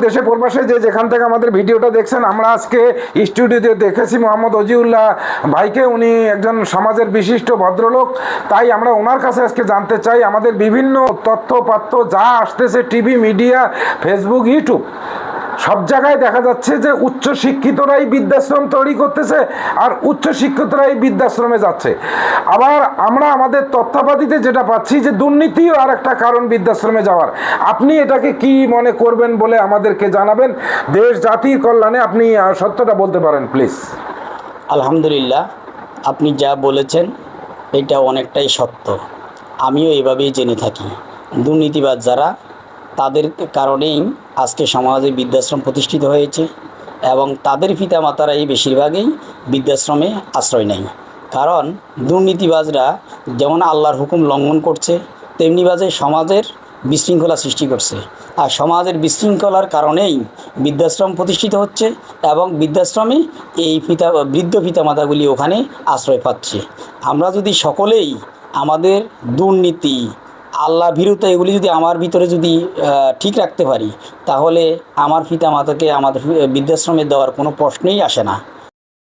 দেশে প্রবাসে যে যেখান থেকে আমাদের ভিডিওটা দেখছেন, আমরা আজকে স্টুডিওতে দেখেছি মোহাম্মদ অজিউল্লাহ ভাইকে। উনি একজন সমাজের বিশিষ্ট ভদ্রলোক, তাই আমরা ওনার কাছে আজকে জানতে চাই আমাদের বিভিন্ন তথ্যপাত্র যা আসতেছে টিভি, মিডিয়া, ফেসবুক, ইউটিউব, সব জায়গায় দেখা যাচ্ছে যে উচ্চ শিক্ষিতরাই বৃদ্ধাশ্রম তৈরি করতেছে আর উচ্চ শিক্ষিতরাই বৃদ্ধাশ্রমে যাচ্ছে। আবার আমরা আমাদের তথ্যপাতিতে যেটা পাচ্ছি যে দুর্নীতিও আর একটা কারণ বৃদ্ধাশ্রমে যাওয়ার। আপনি এটাকে কি মনে করবেন বলে আমাদেরকে জানাবেন, দেশ জাতির কল্যাণে আপনি সত্যটা বলতে পারেন প্লিজ। আলহামদুলিল্লাহ, আপনি যা বলেছেন এটা অনেকটাই সত্য। আমিও এভাবেই জেনে থাকি, দুর্নীতিবাজ যারা, তাদের কারণেই আজকে সমাজে বৃদ্ধাশ্রম প্রতিষ্ঠিত হয়েছে এবং তাদের পিতামাতারাই বেশিরভাগই বৃদ্ধাশ্রমে আশ্রয় নেয়। কারণ দুর্নীতিবাজরা যেমন আল্লাহর হুকুম লঙ্ঘন করছে, তেমনিভাবে সমাজের বিশৃঙ্খলা সৃষ্টি করছে। আর সমাজের বিশৃঙ্খলার কারণেই বৃদ্ধাশ্রম প্রতিষ্ঠিত হচ্ছে এবং বৃদ্ধাশ্রমে এই বৃদ্ধ পিতামাতাগুলি ওখানে আশ্রয় পাচ্ছে। আমরা যদি সকলেই আমাদের দুর্নীতি, আল্লাহ ভীরুতা, এগুলি যদি আমার ভিতরে যদি ঠিক রাখতে পারি, তাহলে আমার পিতামাতাকে আমাদের বৃদ্ধাশ্রমে দেওয়ার কোনো প্রশ্নই আসে না।